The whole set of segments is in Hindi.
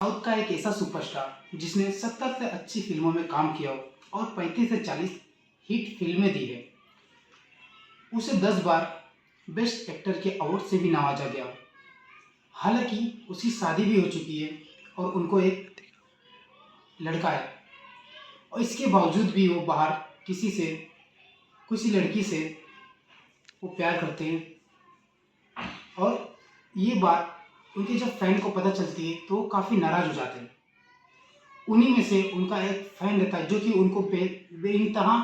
साउथ का एक ऐसा सुपरस्टार जिसने 70 से अच्छी फिल्मों में काम किया हो और 35 से 40 हिट फिल्में दी है। उसे 10 बार बेस्ट एक्टर के अवार्ड से भी नवाजा गया। हालांकि उसकी शादी भी हो चुकी है और उनको एक लड़का है, और इसके बावजूद भी वो बाहर किसी लड़की से वो प्यार करते हैं। और ये बात उनके जब फैन को पता चलती है तो वो काफ़ी नाराज़ हो जाते हैं। उन्हीं में से उनका एक फैन रहता है जो कि उनको बेइंतहा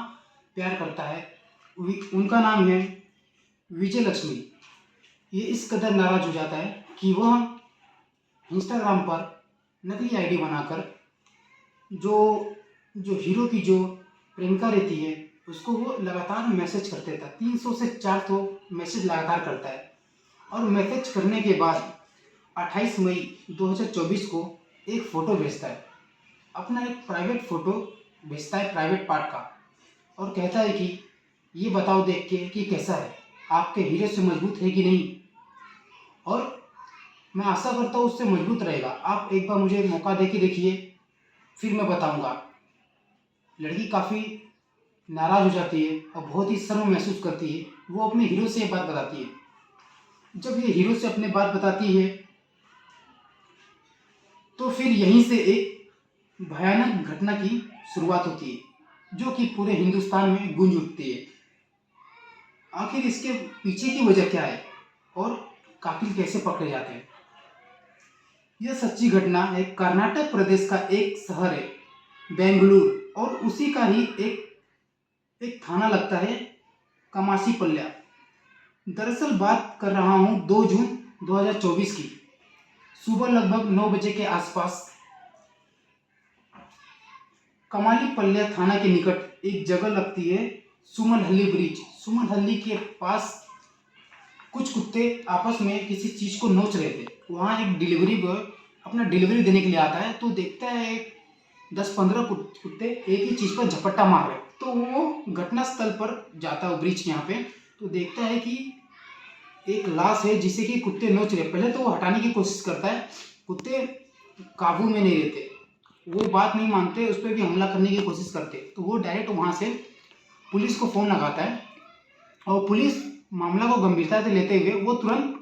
प्यार करता है। उनका नाम है विजय लक्ष्मी। ये इस कदर नाराज़ हो जाता है कि वह इंस्टाग्राम पर नकली आईडी बनाकर जो जो हीरो की जो प्रेमिका रहती है उसको वो लगातार मैसेज करते रहता है। 300 से 400 मैसेज लगातार करता है, और मैसेज करने के बाद 28 मई 2024 को एक फ़ोटो भेजता है, अपना एक प्राइवेट फ़ोटो भेजता है, प्राइवेट पार्ट का, और कहता है कि ये बताओ देख के कि कैसा है, आपके हीरे से मजबूत है कि नहीं, और मैं आशा करता हूँ उससे मजबूत रहेगा। आप एक बार मुझे मौका दे के देखिए, फिर मैं बताऊँगा। लड़की काफ़ी नाराज़ हो जाती है और बहुत ही शर्म महसूस करती है। वो अपने हीरो से ये बात बताती है। जब ये हीरो से अपने बात बताती है तो फिर यहीं से एक भयानक घटना की शुरुआत होती है जो कि पूरे हिंदुस्तान में गूंज उठती है। आखिर इसके पीछे की वजह क्या है और कातिल कैसे पकड़े जाते हैं? यह सच्ची घटना है। कर्नाटक प्रदेश का एक शहर है बेंगलुरु, और उसी का ही एक थाना लगता है कमासीपल्ल्या। दरअसल बात कर रहा हूँ 2 जून 2024 की। सुबह लगभग 9 बजे के आसपास कमालीपल्ल्या थाना के निकट एक जगह लगती है सुमनहल्ली ब्रिज। सुमनहल्ली के पास कुछ कुत्ते आपस में किसी चीज़ को नोच रहे थे। वहाँ एक डिलीवरी बॉय अपना डिलीवरी देने के लिए आता है, तो देखता है 10-15 कुत्ते एक ही चीज़ पर झपट्टा मार रहे। तो वो घटनास्थल पर जाता है, ब्रिज के यहाँ पे, तो देखता है कि एक लाश है जिसे कि कुत्ते नोच रहे। पहले तो वो हटाने की कोशिश करता है, कुत्ते काबू में नहीं रहते, वो बात नहीं मानते, उस पर भी हमला करने की कोशिश करते। तो वो डायरेक्ट वहाँ से पुलिस को फ़ोन लगाता है, और पुलिस मामला को गंभीरता से लेते हुए वो तुरंत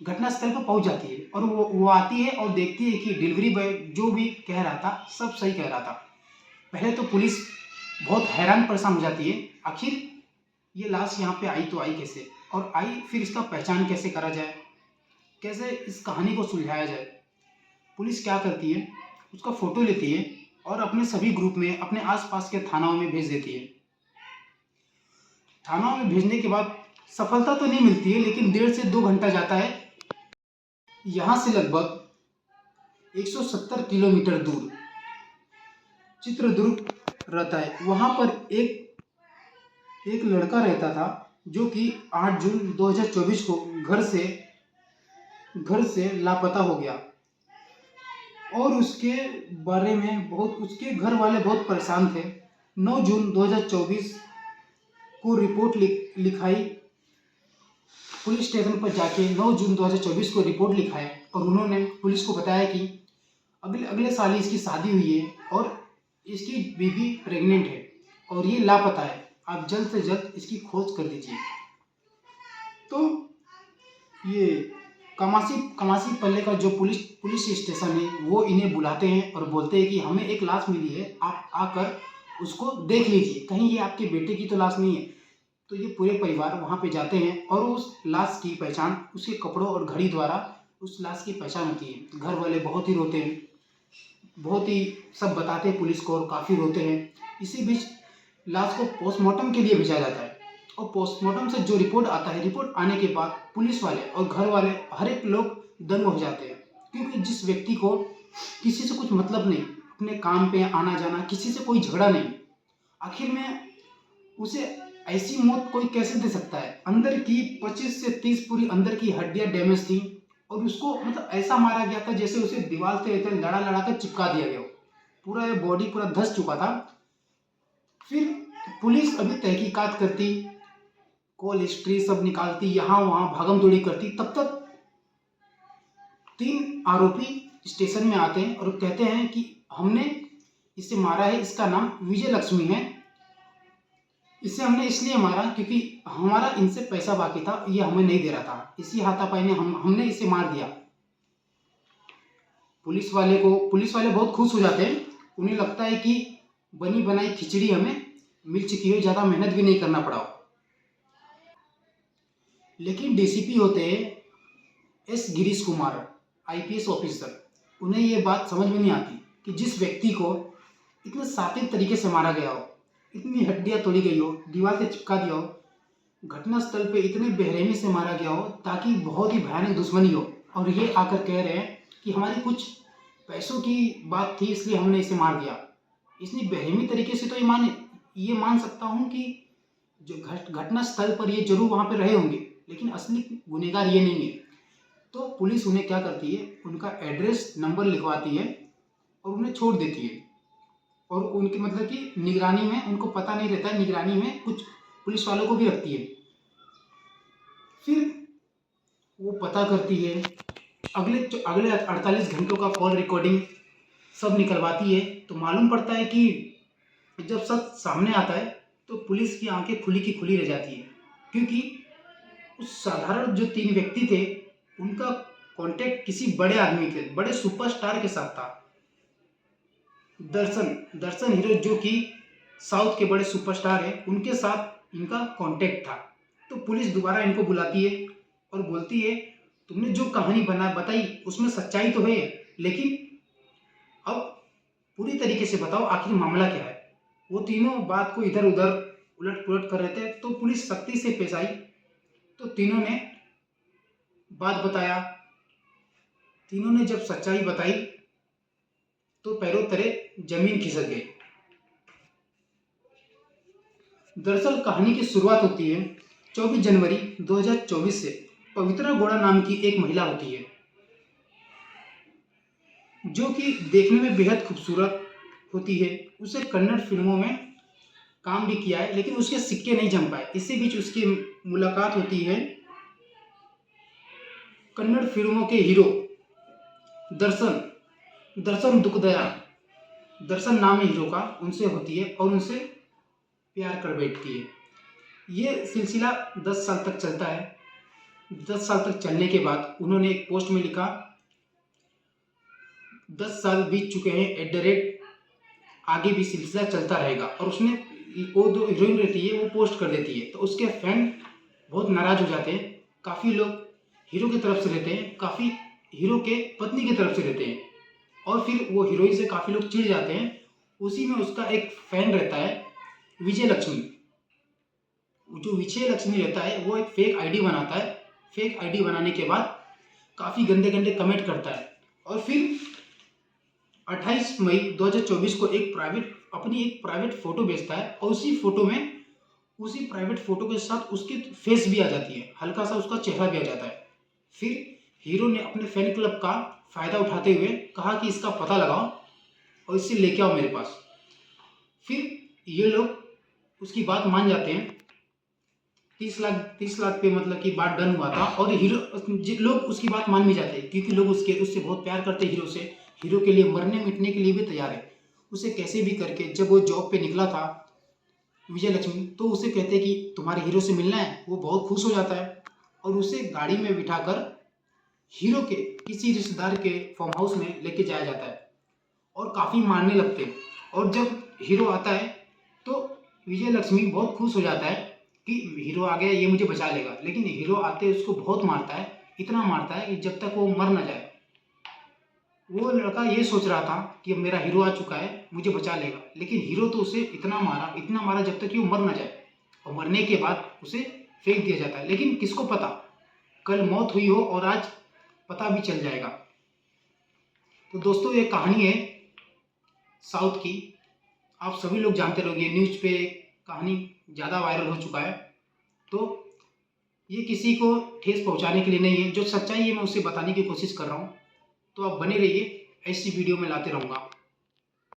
घटनास्थल पर पहुंच जाती है, और वो आती है और देखती है कि डिलीवरी बॉय जो भी कह रहा था सब सही कह रहा था। पहले तो पुलिस बहुत हैरान परेशान हो जाती है, आखिर ये लाश यहाँ पे आई तो आई कैसे, और आई फिर इसका पहचान कैसे करा जाए, कैसे इस कहानी को सुलझाया जाए। पुलिस क्या करती है, उसका फ़ोटो लेती है और अपने सभी ग्रुप में अपने आसपास के थानाओं में भेज देती है। थानाओं में भेजने के बाद सफलता तो नहीं मिलती है, लेकिन 1.5 से 2 घंटा जाता है। यहाँ से लगभग 170 किलोमीटर दूर चित्रदुर्ग रहता है। वहाँ पर एक लड़का रहता था जो कि 8 जून 2024 को घर से लापता हो गया, और उसके बारे में उसके घर वाले बहुत परेशान थे। 9 जून 2024 को रिपोर्ट लिखाई, पुलिस स्टेशन पर जाके 9 जून 2024 को रिपोर्ट लिखाई, और उन्होंने पुलिस को बताया कि अगले साल ही इसकी शादी हुई है और इसकी बीवी प्रेग्नेंट है और ये लापता है, आप जल्द से जल्द इसकी खोज कर दीजिए। तो ये कमासी पल्ले का जो पुलिस स्टेशन है वो इन्हें बुलाते हैं और बोलते हैं कि हमें एक लाश मिली है, आप आकर उसको देख लीजिए, कहीं ये आपके बेटे की तो लाश नहीं है। तो ये पूरे परिवार वहाँ पे जाते हैं और उस लाश की पहचान उसके कपड़ों और घड़ी द्वारा उस लाश की पहचान होती है। घर वाले बहुत ही रोते हैं, बहुत ही सब बताते हैं पुलिस को, और काफ़ी रोते हैं। इसी बीच लाश को पोस्टमार्टम के लिए भेजा जाता है, और पोस्टमार्टम से जो रिपोर्ट आता है, रिपोर्ट आने के बाद पुलिस वाले और घर वाले हर एक लोग दंग हो जाते हैं, क्योंकि जिस व्यक्ति को किसी से कुछ मतलब नहीं, अपने काम पे आना जाना, किसी से कोई झगड़ा नहीं, आखिर में उसे ऐसी मौत कोई कैसे दे सकता है। अंदर की 25 से 30 पूरी अंदर की हड्डियां डैमेज थी, और उसको मतलब ऐसा मारा गया था जैसे उसे दीवार से ऐसे लड़ा लड़ा कर चिपका दिया गया, पूरा बॉडी पूरा धंस चुका था। फिर पुलिस अभी तहकीकात करती, कॉल हिस्ट्री सब निकालती, यहाँ वहाँ भागम दौड़ी करती, तब तक 3 आरोपी स्टेशन में आते हैं और कहते हैं कि हमने इसे मारा है, इसका नाम विजय लक्ष्मी है, इसे हमने इसलिए मारा क्योंकि हमारा इनसे पैसा बाकी था, ये हमें नहीं दे रहा था, इसी हाथापाई में हमने इसे मार दिया। पुलिस वाले बहुत खुश हो जाते हैं। उन्हें लगता है कि बनी बनाई खिचड़ी हमें मिल चुकी है, ज़्यादा मेहनत भी नहीं करना पड़ा। लेकिन डीसीपी होते हैं S Girish Kumar, IPS officer, उन्हें ये बात समझ में नहीं आती कि जिस व्यक्ति को इतने सातिल तरीके से मारा गया हो, इतनी हड्डियां तोड़ी गई हो, दीवार से चिपका दिया हो, घटनास्थल पे इतने बेरहमी से मारा गया हो ताकि बहुत ही भयानक दुश्मनी हो, और ये आकर कह रहे हैं कि हमारी कुछ पैसों की बात थी इसलिए हमने इसे मार दिया। इतनी बेरहमी तरीके से तो ये मान सकता हूँ कि जो घटना स्थल पर ये जरूर वहाँ पे रहे होंगे, लेकिन असली गुनहगार ये नहीं है। तो पुलिस उन्हें क्या करती है, उनका एड्रेस नंबर लिखवाती है और उन्हें छोड़ देती है। और उनकी मतलब कि निगरानी में, उनको पता नहीं रहता है, निगरानी में कुछ पुलिस वालों को भी रखती है। फिर वो पता करती है, अगले 48 घंटों का कॉल रिकॉर्डिंग सब निकलवाती है। तो मालूम पड़ता है कि जब सच सामने आता है तो पुलिस की आंखें खुली की खुली रह जाती है, क्योंकि उस साधारण जो 3 व्यक्ति थे उनका कांटेक्ट किसी बड़े आदमी के, बड़े सुपरस्टार के साथ था। दर्शन हीरो, जो कि साउथ के बड़े सुपरस्टार हैं, उनके साथ इनका कांटेक्ट था। तो पुलिस दोबारा इनको बुलाती है और बोलती है तुमने जो कहानी बताई उसमें सच्चाई तो है, लेकिन अब पूरी तरीके से बताओ आखिर मामला क्या है। वो तीनों बात को इधर उधर उलट पुलट कर रहे थे। तो पुलिस सख्ती से पेश आई। तो तीनों ने बात बताया। तीनों ने जब सच्चाई बताई तो पैरों तले जमीन खिसक गई। दरअसल कहानी की शुरुआत होती है 24 जनवरी 2024 से। पवित्रा गौड़ा नाम की एक महिला होती है जो कि देखने में बेहद खूबसूरत होती है। उसे कन्नड़ फिल्मों में काम भी किया है, लेकिन उसके सिक्के नहीं जम पाए। इसी बीच उसकी मुलाकात होती है कन्नड़ फिल्मों के हीरो दर्शन दुखदया, दर्शन नाम है हीरो का, उनसे होती है और उनसे प्यार कर बैठती है। ये सिलसिला 10 साल तक चलता है। 10 साल तक चलने के बाद उन्होंने एक पोस्ट में लिखा 10 साल बीत चुके हैं, आगे भी सिलसिला चलता रहेगा। और उसमें वो जो हीरोइन रहती है वो पोस्ट कर देती है। तो उसके फैन बहुत नाराज हो जाते हैं। काफ़ी लोग हीरो की तरफ से रहते हैं, काफ़ी हीरो के पत्नी की तरफ से रहते हैं, और फिर वो हीरोइन से काफ़ी लोग चिढ़ जाते हैं। उसी में उसका एक फैन रहता है विजय लक्ष्मी। जो विजय लक्ष्मी रहता है वो एक फेक आईडी बनाता है। फेक आईडी बनाने के बाद काफ़ी गंदे गंदे कमेंट करता है, और फिर 28 मई 2024 को अपनी एक प्राइवेट फ़ोटो भेजता है। और उसी प्राइवेट फ़ोटो के साथ उसकी फेस भी आ जाती है, हल्का सा उसका चेहरा भी आ जाता है। फिर हीरो ने अपने फैन क्लब का फ़ायदा उठाते हुए कहा कि इसका पता लगाओ और इसे लेके आओ मेरे पास। फिर ये लोग उसकी बात मान जाते हैं। 30 लाख पे मतलब कि बात डन हुआ था, और लोग उसकी बात मान भी जाते हैं, क्योंकि लोग उससे बहुत प्यार करते हैं। हीरो के लिए मरने मिटने के लिए भी तैयार है। उसे कैसे भी करके, जब वो जॉब पे निकला था विजय लक्ष्मी, तो उसे कहते हैं कि तुम्हारे हीरो से मिलना है। वो बहुत खुश हो जाता है और उसे गाड़ी में बिठाकर हीरो के किसी रिश्तेदार के फार्म हाउस में लेके जाया जाता है, और काफ़ी मारने लगते हैं। और जब हीरो आता है तो विजय लक्ष्मी बहुत खुश हो जाता है कि हीरो आ गया, ये मुझे बचा लेगा। लेकिन हीरो आते उसको बहुत मारता है, इतना मारता है कि जब तक वो मर ना जाए। वो लड़का ये सोच रहा था कि अब मेरा हीरो आ चुका है, मुझे बचा लेगा, लेकिन हीरो तो उसे इतना मारा जब तक कि वो मर ना जाए। और मरने के बाद उसे फेंक दिया जाता है। लेकिन किसको पता, कल मौत हुई हो और आज पता भी चल जाएगा। तो दोस्तों, ये कहानी है साउथ की। आप सभी लोग जानते रहोगे, न्यूज़ पे कहानी ज़्यादा वायरल हो चुका है। तो ये किसी को ठेस पहुंचाने के लिए नहीं है, जो सच्चाई है मैं उसे बताने की कोशिश कर रहा हूँ। तो आप बने रहिए, ऐसी वीडियो में लाते रहूँगा।